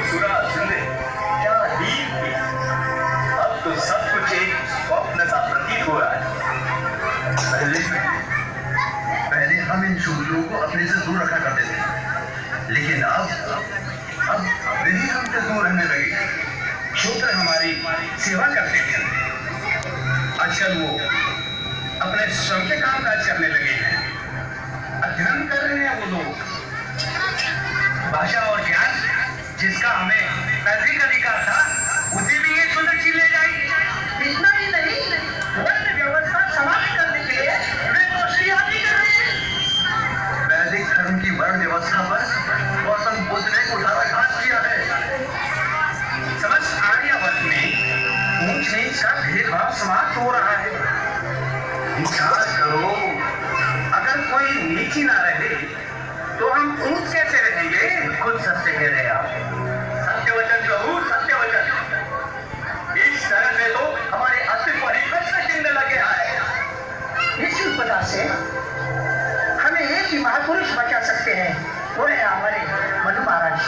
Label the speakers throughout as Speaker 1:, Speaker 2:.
Speaker 1: सुरा सुने क्या नींद थी। अब तो सब कुछ एक स्वप्न सा प्रतीत हो रहा है।
Speaker 2: पहले हम इन शूद्रों को अपने से दूर रखा करते थे, लेकिन अब वे ही हमसे दूर रहने लगे।
Speaker 1: शूद्र हमारी सेवा करते थे, आजकल वो अपने स्वयं के काम काज करने लगे हैं, अध्ययन कर रहे हैं वो लोग। भाषा और ज्ञान जिसका हमें नैतिक अधिकार था, उसे भी ये शूद्र छीन ले जाएगी।
Speaker 3: इतना ही नहीं, वर्ण व्यवस्था समाप्त करने के लिए वे कोशिश भी कर रहे हैं।
Speaker 2: वैदिक धर्म की वर्ण व्यवस्था पर गौतम बुद्ध ने कुठाराघात किया है।
Speaker 1: समस्त आर्यावर्त में ऊंच नीच का भेदभाव समाप्त हो रहा है। विचार करो, अगर कोई नीची ना रहे तो हम ऊंच कैसे रहेंगे? खुद सत्य कह रहे आप। सत्य वचन प्रभु, सत्य वचन। इस तरह से तो हमारे अस्तित्व पर ही प्रश्न चिन्ह लगे है।
Speaker 3: इस विपदा से हमें एक ही महापुरुष बचा सकते हैं, वो है हमारे मनु महाराज।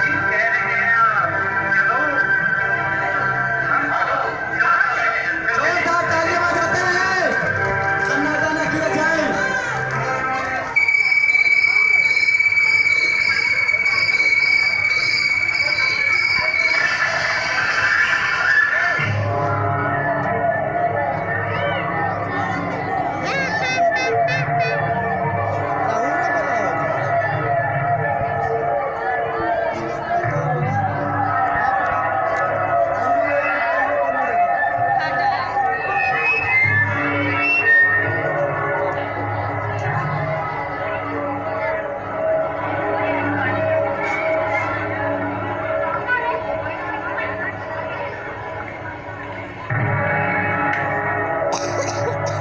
Speaker 1: ठीक कह रहे हैं आप। चलो हम
Speaker 4: जोरदार तालियां बजाते हैं, सन्नाटा न किया जाए।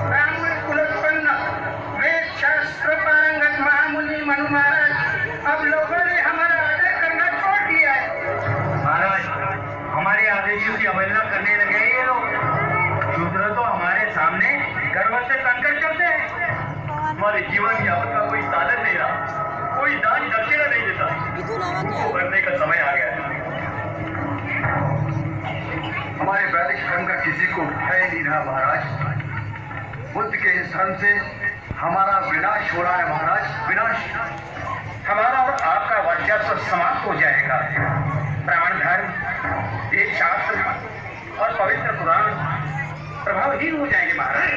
Speaker 3: ब्राह्मण कुलोत्पन्न वेद शास्त्र पारंगत महामुनि मनु महाराज, अब लोगों ने हमारा आदर करना छोड़ दिया है।
Speaker 1: महाराज, हमारे आदेशों की अवहेलना करने लगे हैं ये लोग। शूद्र तो हमारे सामने गर्व से तनकर चलते हैं। हमारे जीवन यापन का कोई साधन नहीं रहा, कोई दान दक्षिणा नहीं देता। उभरने का समय आ गया है।
Speaker 2: हमारे वैदिक धर्म का किसी को भय नहीं रहा महाराज। बुद्ध के इस धर्म से हमारा विनाश हो रहा है महाराज, विनाश।
Speaker 1: हमारा और आपका वर्चस्व समाप्त हो जाएगा। ब्राह्मण धर्म, वेद शास्त्र और पवित्र पुराण प्रभावहीन हो जाएंगे महाराज।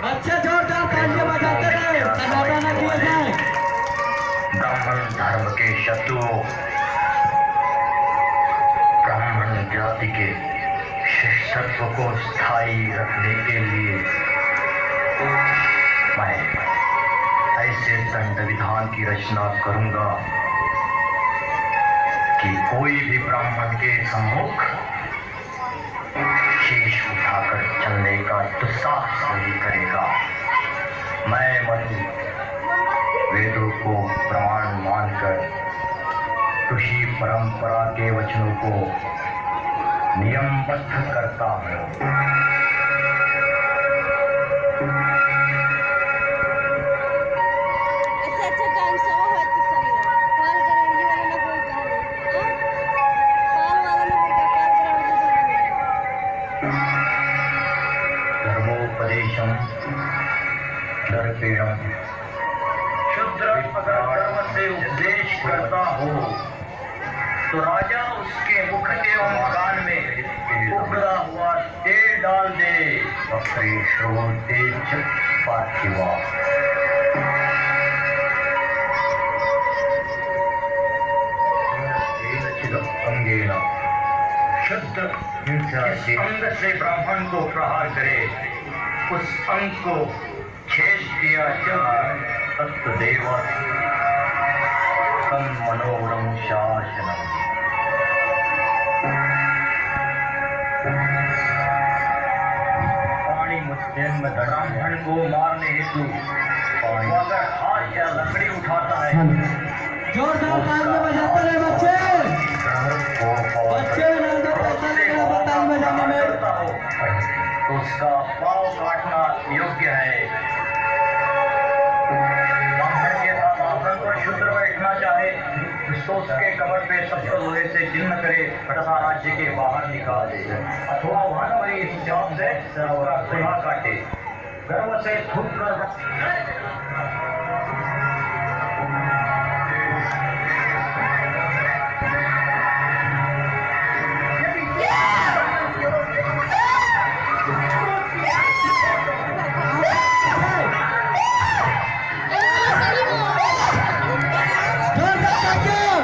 Speaker 4: बच्चे जोरदार तालियां बजाते रहे, सन्नाटा न किया जाए।
Speaker 2: ब्राह्मण धर्म के शत्रुओं, ब्राह्मण जाति के श्रेष्ठत्व को स्थायी रखने के लिए मैं ऐसे दंड विधान की रचना करूंगा कि कोई भी ब्राह्मण के सम्मुख शीश उठाकर चलने का दुस्साहस नहीं करेगा। मैं मनु वेदों को प्रमाण मानकर ऋषि परंपरा के वचनों को नियमबद्ध करता हूँ।
Speaker 5: ऐसे अच्छा डांस हो तो सही है। पाल कराने वाला ना कोई कहा पाल वाला ना कोई पाल कराने
Speaker 2: धर्मोपदेशम दर्पेणम।
Speaker 1: शुद्र अगर धर्म से उपदेश करता हो तो राजा उसके मुख एवं कान में उबला हुआ तेल डाल दे।
Speaker 2: तेज पार्थिवा। अंगेना
Speaker 1: शुद्ध
Speaker 2: हिंसा
Speaker 1: जिस अंग से ब्राह्मण को प्रहार करे, उस अंग को छेद दिया जाए।
Speaker 2: तत्देव मनोरम शासनम।
Speaker 1: पानी मुस्लिम ब्राह्मण को मारने हेतु वो अगर हाथ या लकड़ी उठाता है
Speaker 4: जोरदार तालियां बजाते रहे बच्चे। बच्चे नंदो पैसा निकला ताली बजाने में।
Speaker 1: तो उसका पाँव काटना योग्य है। ब्राह्मण
Speaker 2: तो उसके कबर पे सत्तर लोहे से चिन्ह करे तथा राज्य के बाहर निकाल दे अथवा वहां पर इस चाप से उसका सुहा काटे गर्व से थूक कर
Speaker 4: जोरदार तालियां